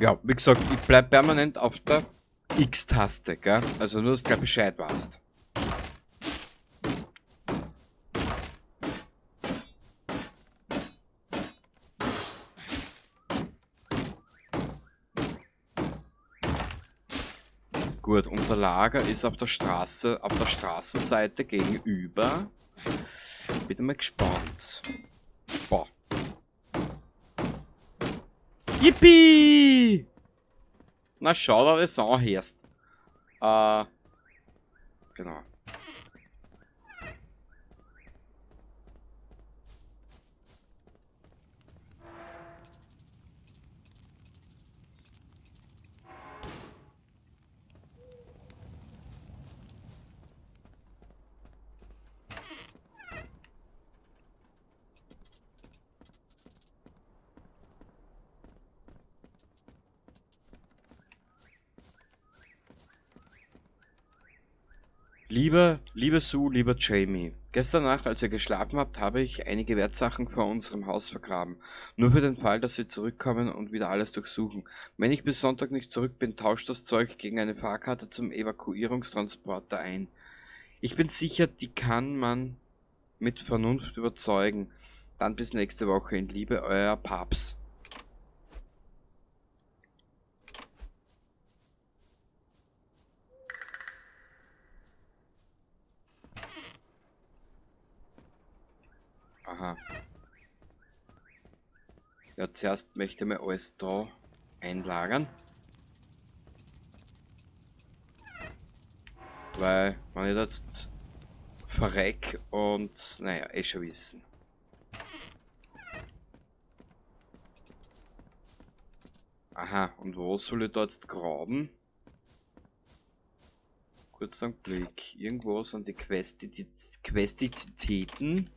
Ja, wie gesagt, ich bleib permanent auf der X-Taste, gell? Also nur, dass du gleich Bescheid weißt. Gut, unser Lager ist auf der Straßenseite gegenüber. Bin mal gespannt. Boah. Yippie! Na schau da das an, Herst. Genau. Liebe Sue, lieber Jamie, gestern Nacht, als ihr geschlafen habt, habe ich einige Wertsachen vor unserem Haus vergraben. Nur für den Fall, dass sie zurückkommen und wieder alles durchsuchen. Wenn ich bis Sonntag nicht zurück bin, tauscht das Zeug gegen eine Fahrkarte zum Evakuierungstransporter ein. Ich bin sicher, die kann man mit Vernunft überzeugen. Dann bis nächste Woche. In Liebe, euer Papst. Aha. Ja, zuerst möchte ich mir alles da einlagern. Weil, wenn ich jetzt verreck und, naja, eh schon wissen. Aha, und wo soll ich da jetzt graben? Kurz einen Blick. Irgendwo sind die Questizitäten.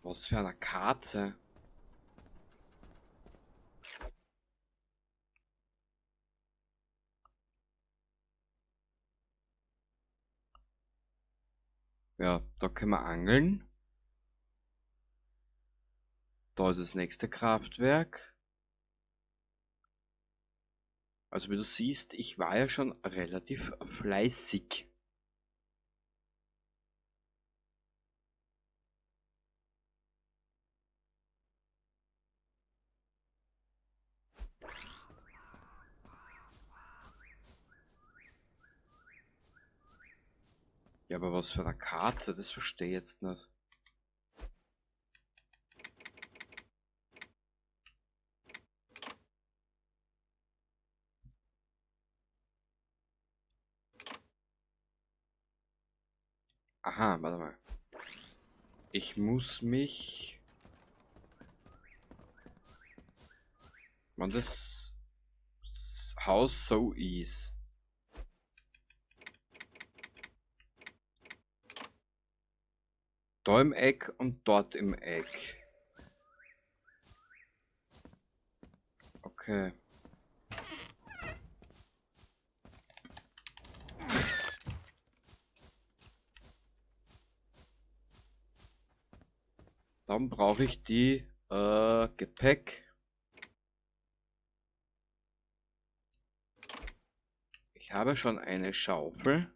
Was für eine Karte? Ja, da können wir angeln. Da ist das nächste Kraftwerk. Also wie du siehst, ich war ja schon relativ fleißig. Ja, aber was für eine Karte? Das verstehe ich jetzt nicht. Aha, warte mal. Ich muss mich... Wenn das Haus so ist. Da im Eck und dort im Eck. Okay. Dann brauche ich die Gepäck. Ich habe schon eine Schaufel.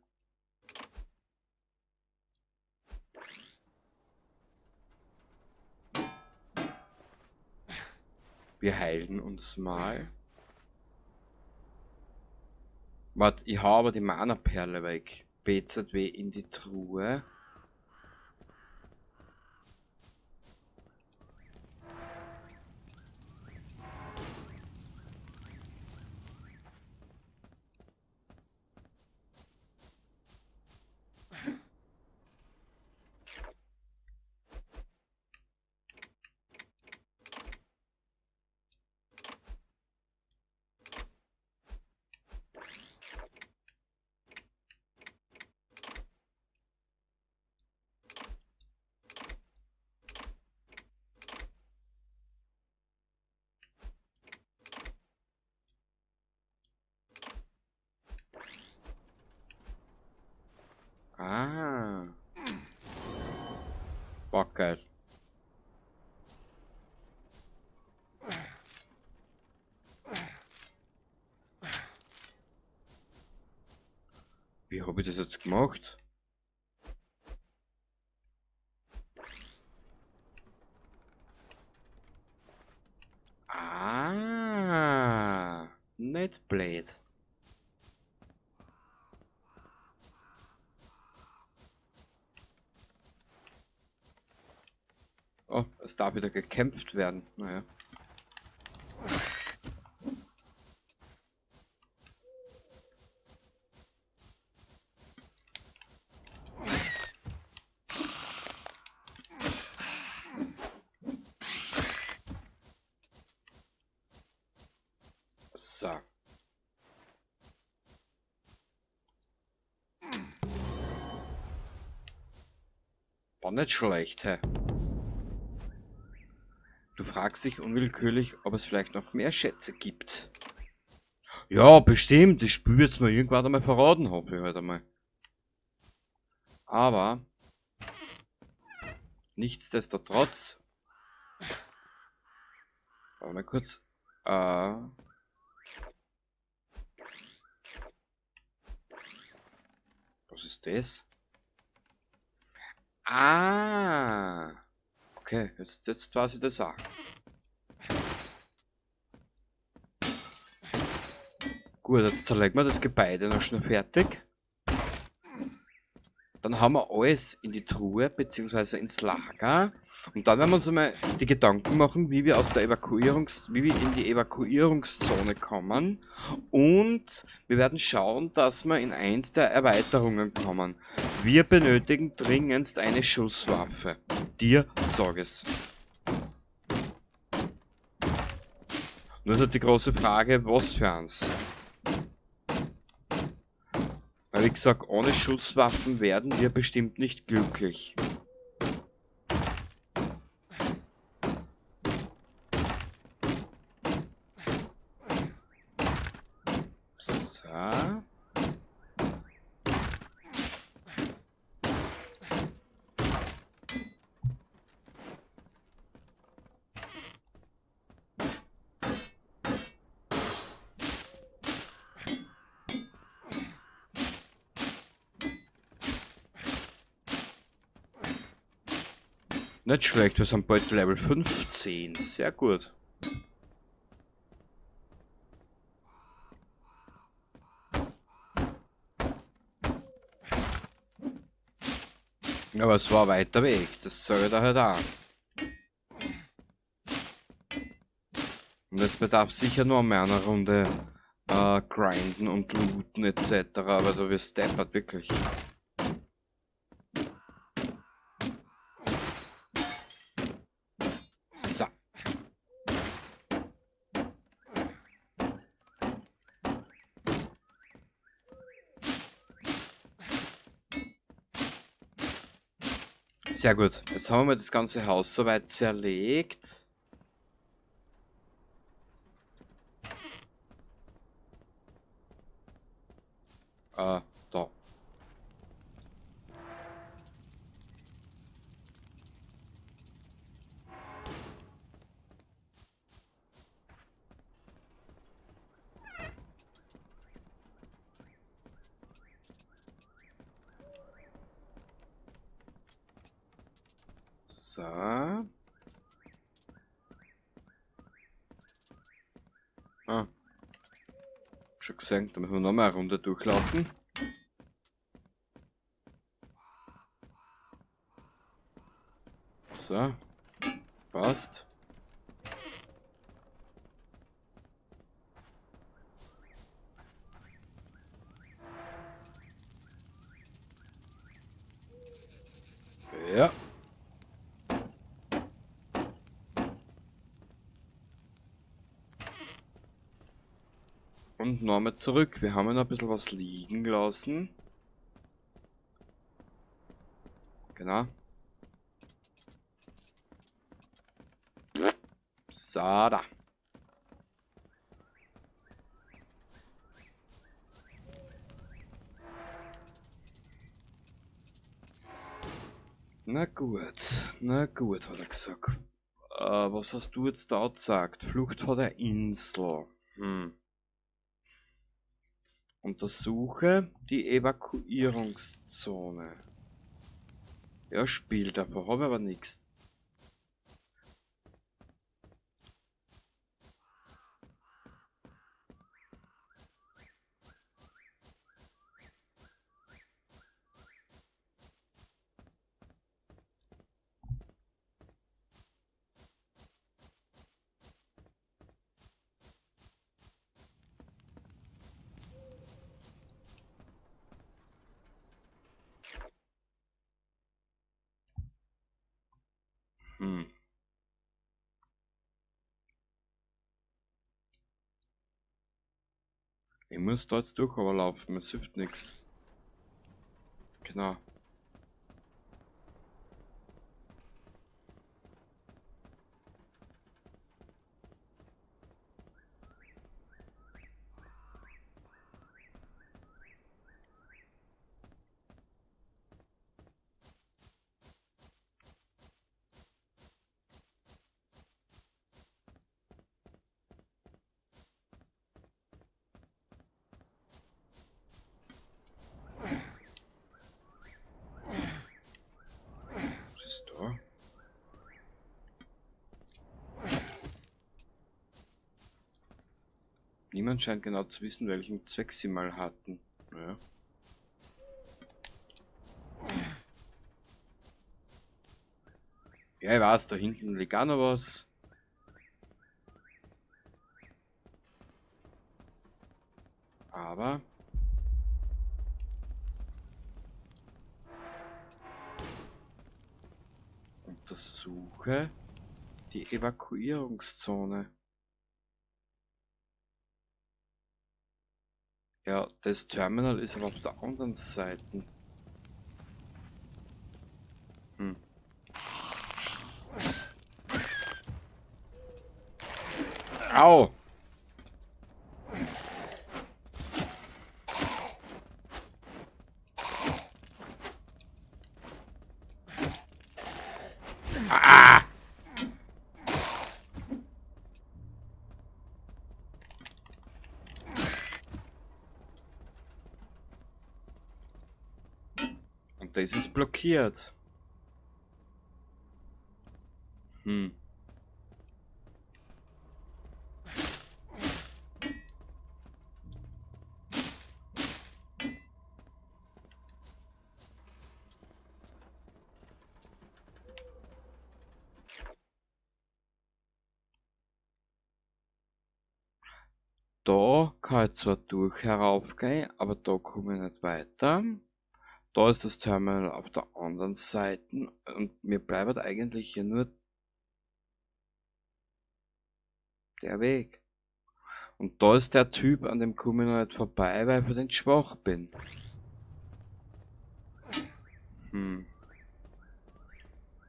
Wir heilen uns mal. Warte, ich hau aber die Mana-Perle weg. BZW in die Truhe. Boah, geil. Wie habe ich das jetzt gemacht? Ah, nicht blöd. Oh, es darf wieder gekämpft werden. Naja. So. War nicht schlecht, hä? Du fragst dich unwillkürlich, ob es vielleicht noch mehr Schätze gibt. Ja, bestimmt. Das Spiel wird's mir irgendwann einmal verraten, hoffe ich halt einmal. Aber nichtsdestotrotz. Warte mal kurz. Was ist das? Ah. Okay, jetzt weiß ich das auch. Gut, jetzt zerlegen wir das Gebäude noch schnell fertig. Dann haben wir alles in die Truhe bzw. ins Lager. Und dann werden wir uns einmal die Gedanken machen, wie wir wie wir in die Evakuierungszone kommen. Und wir werden schauen, dass wir in eins der Erweiterungen kommen. Wir benötigen dringendst eine Schusswaffe. Dir sag es. Nur ist halt die große Frage, was für eins. Weil wie gesagt, ohne Schusswaffen werden wir bestimmt nicht glücklich. So. Nicht schlecht, wir sind bald Level 15. Sehr gut. Aber es war ein weiter Weg, das sage ich da halt auch. Und es bedarf sicher nur mehr einer Runde grinden und looten etc. Aber du wirst deppert, wirklich. So. Sehr gut. Jetzt haben wir mal das ganze Haus soweit zerlegt. Da. So. Ah, schon gesehen, da müssen wir nochmal eine Runde durchlaufen. So. Passt. Ja. Und nochmal zurück. Wir haben ja noch ein bisschen was liegen lassen. Genau. So, da. Na gut, hat er gesagt. Was hast du jetzt da gesagt? Flucht vor der Insel. Untersuche die Evakuierungszone. Ja, Spiel, davor habe ich aber nichts. Hm. Ich muss da jetzt durch aber laufen, es hilft nichts. Genau. Was ist da? Niemand scheint genau zu wissen, welchen Zweck sie mal hatten. Ja. Ja, ich weiß, da hinten liegt auch noch was. Aber untersuche die Evakuierungszone. Ja, das Terminal ist aber auf der anderen Seite. Hm. Au! Ah! Und das ist blockiert. Hm. Da kann ich zwar durch heraufgehen, aber da komme ich nicht weiter. Da ist das Terminal auf der anderen Seite und mir bleibt eigentlich hier nur der Weg. Und da ist der Typ, an dem komme ich noch nicht vorbei, weil ich für den schwach bin. Hm.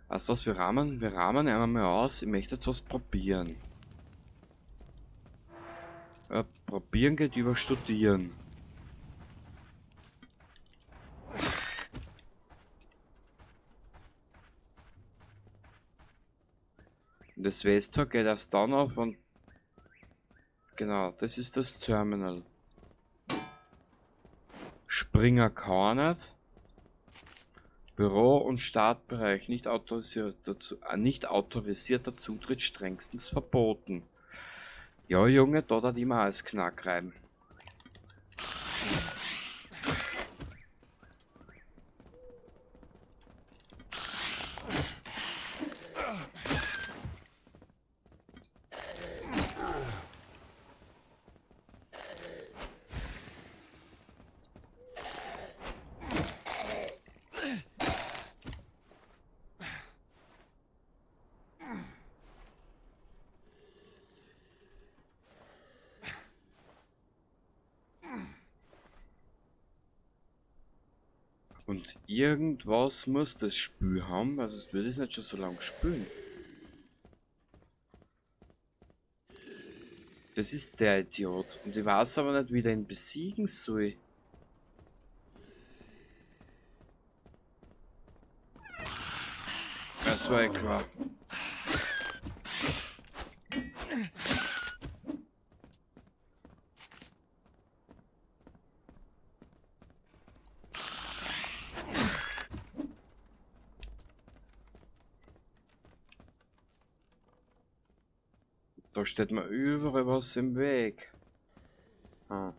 Weißt du was, wir rahmen einmal aus. Ich möchte jetzt was probieren. Ja, probieren geht über studieren. Das Westtor geht erst dann auf und genau, das ist das Terminal. Springer kann nicht. Büro- und Startbereich nicht autorisierter Zutritt strengstens verboten. Ja, Junge, da hat immer alles Knack rein. Und irgendwas muss das Spiel haben, weil sonst würde ich es nicht schon so lange spielen. Das ist der Idiot. Und ich weiß aber nicht, wie der ihn besiegen soll. das war eh klar. Da steht mir überall was im Weg. Ah.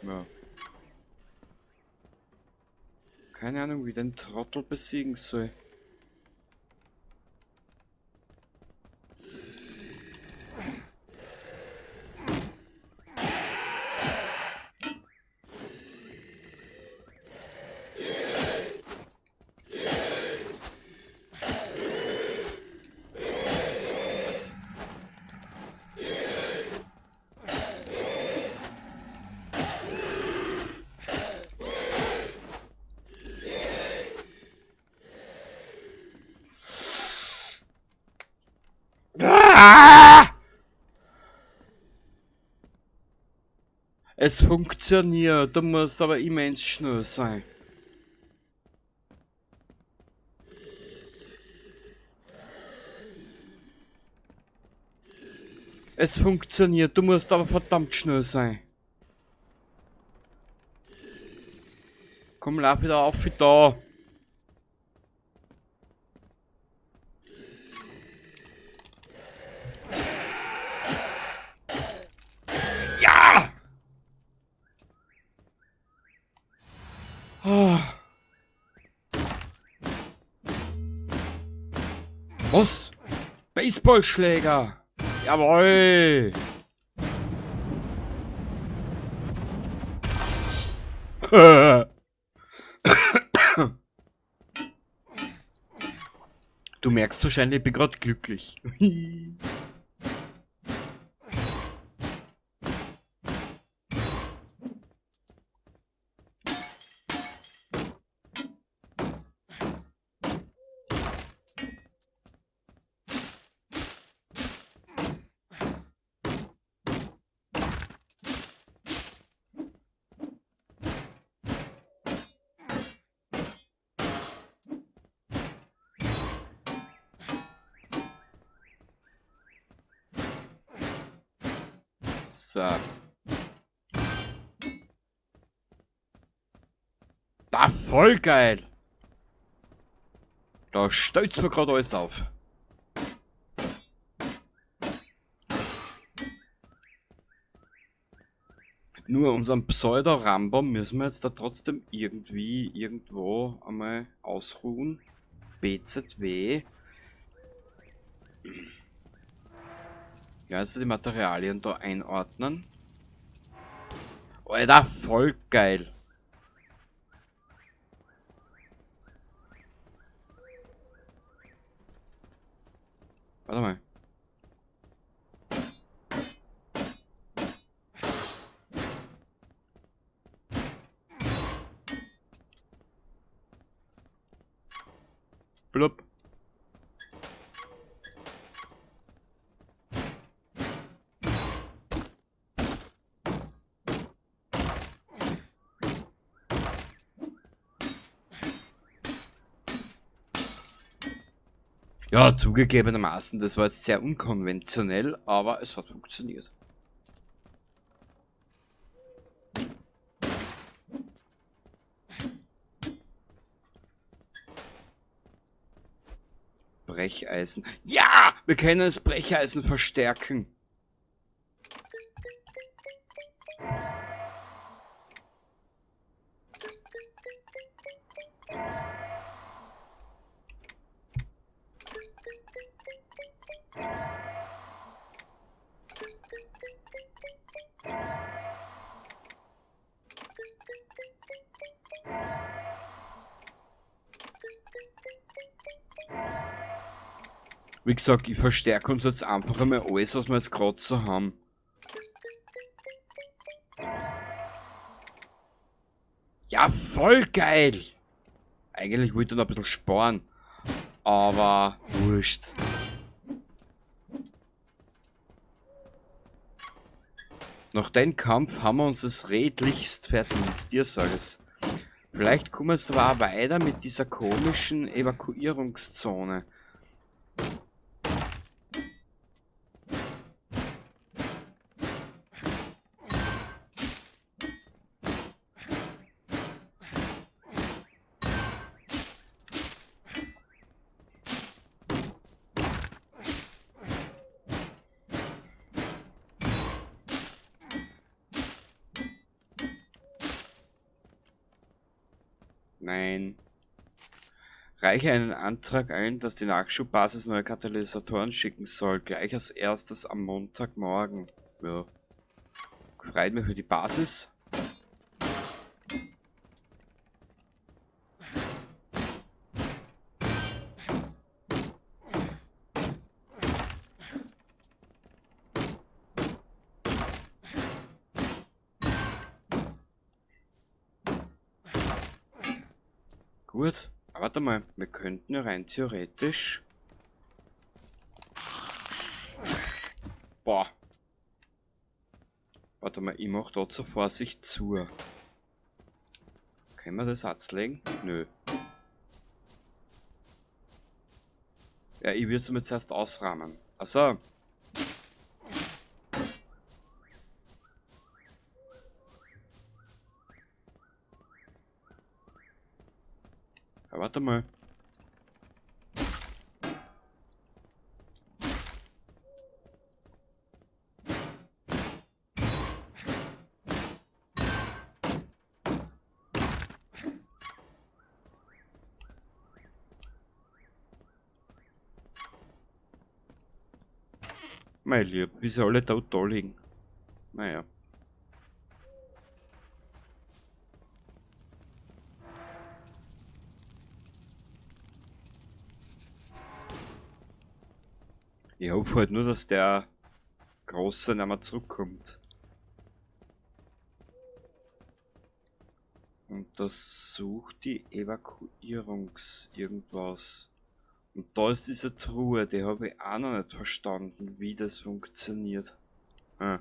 Ja. Keine Ahnung, wie ich den Trottel besiegen soll. Ah! Es funktioniert, du musst aber immens schnell sein. Es funktioniert, du musst aber verdammt schnell sein. Komm, lauf wieder auf wie da. Ja! Ah. Was? Baseballschläger! Jawohl! Du merkst wahrscheinlich, ich bin gerade glücklich. So. Da voll geil! Da stellt's mir gerade alles auf. Nur unseren Pseudo-Rambo müssen wir jetzt da trotzdem irgendwie irgendwo einmal ausruhen. BZW. Ja, also die Materialien da einordnen. Alter, voll geil. Warte mal. Blub. Ja, zugegebenermaßen, das war jetzt sehr unkonventionell, aber es hat funktioniert. Brecheisen. Ja! Wir können das Brecheisen verstärken. Wie gesagt, ich verstärke uns jetzt einfach einmal alles, was wir jetzt gerade so haben. Ja, voll geil! Eigentlich wollte ich noch ein bisschen sparen, aber wurscht. Nach dem Kampf haben wir uns das redlichst verdient, dir sag es. Vielleicht kommen wir jetzt aber auch weiter mit dieser komischen Evakuierungszone. Nein. Reiche einen Antrag ein, dass die Nachschubbasis neue Katalysatoren schicken soll, gleich als erstes am Montagmorgen. Ja. Freut mich für die Basis. Gut, aber warte mal, wir könnten ja rein theoretisch... Boah. Warte mal, ich mach da zur Vorsicht zu. Können wir das anlegen? Nö. Ja, ich würde es mir zuerst ausrahmen. Achso. Ja, warte mal. Mein Lieb, wie sie alle da liegen. Naja. Ich hoffe halt nur, dass der Große nicht mehr zurückkommt. Und das sucht die irgendwas. Und da ist diese Truhe, die habe ich auch noch nicht verstanden, wie das funktioniert. Ah.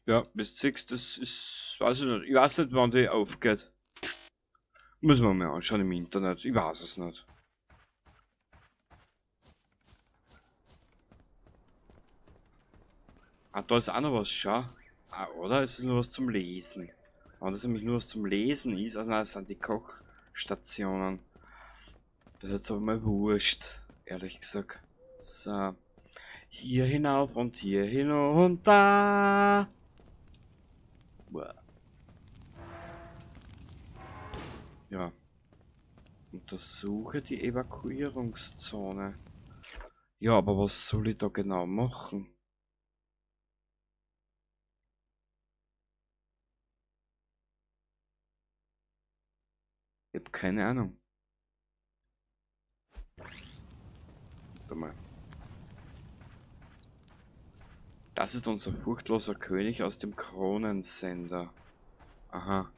Ja, bis 6, das ist, weiß ich nicht. Ich weiß nicht, wann die aufgeht. Müssen wir mal anschauen im Internet. Ich weiß es nicht. Ah, da ist auch noch was, schau. Ah, oder? Ist es nur was zum Lesen? Wenn das nämlich nur was zum Lesen ist, also nein, das sind die Kochstationen. Das ist jetzt aber mal wurscht, ehrlich gesagt. So. Hier hinauf und hier hinunter. Uah. Ja. Untersuche die Evakuierungszone. Ja, aber was soll ich da genau machen? Ich hab keine Ahnung. Warte mal. Das ist unser furchtloser König aus dem Kronensender. Aha.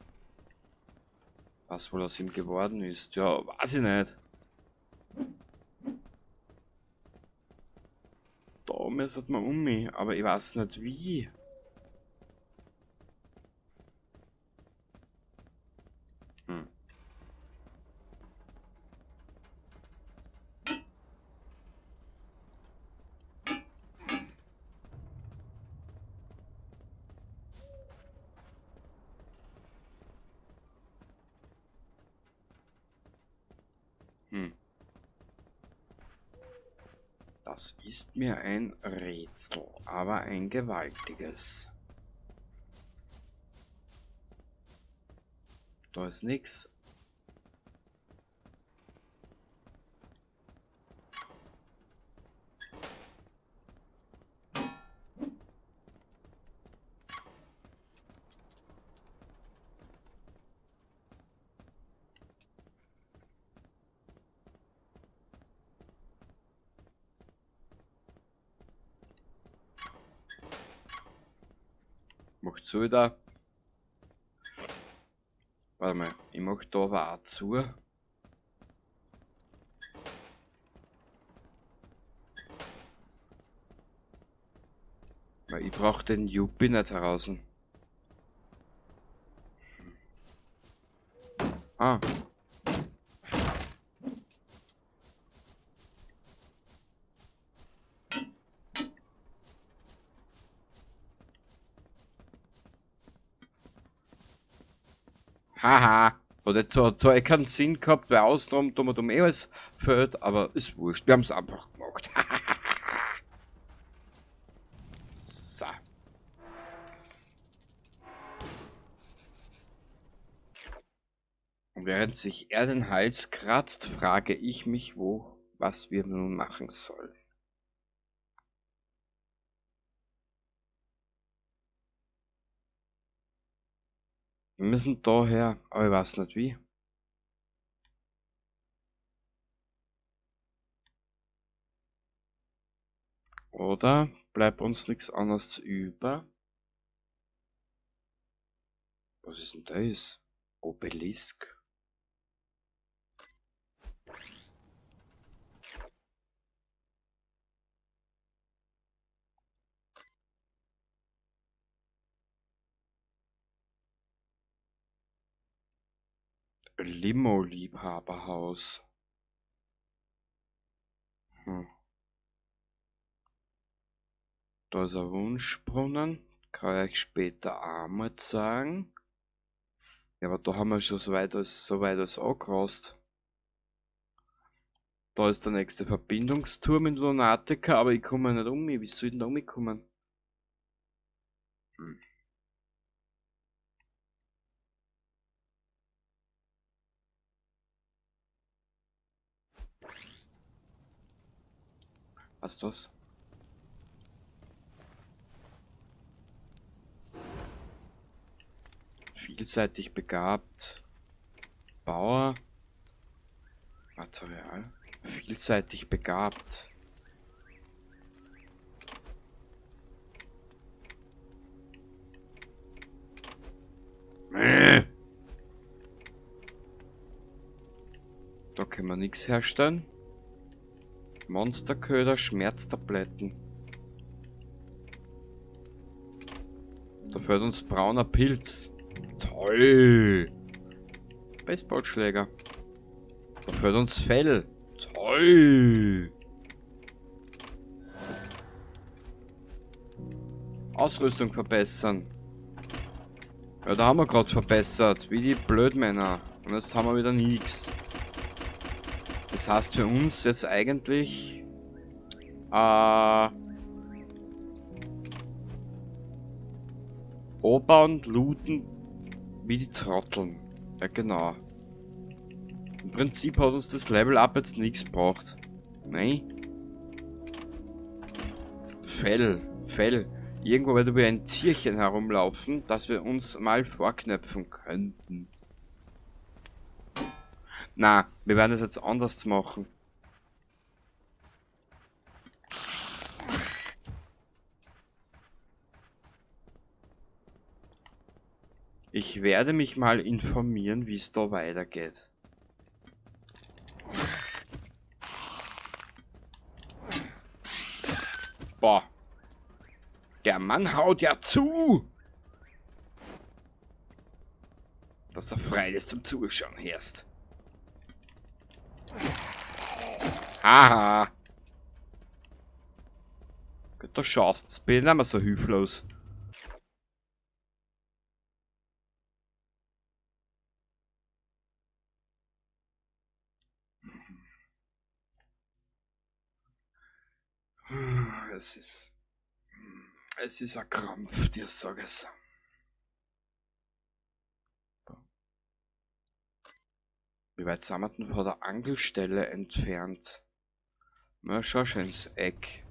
Was wohl aus ihm geworden ist? Ja, weiß ich nicht. Da müsste man um mich, aber ich weiß nicht wie. Hm. Hm. Das ist mir ein Rätsel, aber ein gewaltiges. Da ist nix. Soll ich da... Warte mal, ich mach da aber auch zu. Weil ich brauch den Yuppie nicht heraus. Ah. Haha. Hat jetzt zwar keinen Sinn gehabt, weil außenrum tun wir alles fällt, aber ist wurscht. Wir haben es einfach gemacht. So. Und während sich er den Hals kratzt, frage ich mich, was wir nun machen sollen. Wir müssen daher, aber ich weiß nicht wie. Oder bleibt uns nichts anderes über? Was ist denn das? Obelisk. Limo-Liebhaberhaus. Da ist ein Wunschbrunnen. Kann ich später auch mal sagen. Ja, aber da haben wir schon so weit als angerast. Da ist der nächste Verbindungsturm in Lunatica, aber ich komme nicht um. Wie soll ich denn da umkommen? Hm. Was ist das? Vielseitig begabt. Bauer. Material. Vielseitig begabt. Da können wir nichts herstellen. Monsterköder, Schmerztabletten. Da fällt uns brauner Pilz. Toll. Baseballschläger. Da fällt uns Fell. Toll. Ausrüstung verbessern. Ja, da haben wir gerade verbessert. Wie die Blödmänner. Und jetzt haben wir wieder nichts. Das heißt für uns jetzt eigentlich... Anbauen, looten, wie die Trotteln. Ja, genau. Im Prinzip hat uns das Level-Up jetzt nichts gebracht. Nein. Fell. Irgendwo wird über ein Tierchen herumlaufen, das wir uns mal vorknöpfen könnten. Na, wir werden das jetzt anders machen. Ich werde mich mal informieren, wie es da weitergeht. Boah. Der Mann haut ja zu! Dass er frei ist zum Zuschauen herrscht. Haha. Gut, da schaust du. Bin ich nicht mehr so hilflos. Es ist ein Krampf, dir sag es. Wie weit sind wir denn von der Angelstelle entfernt? Na, schau schon ins Eck.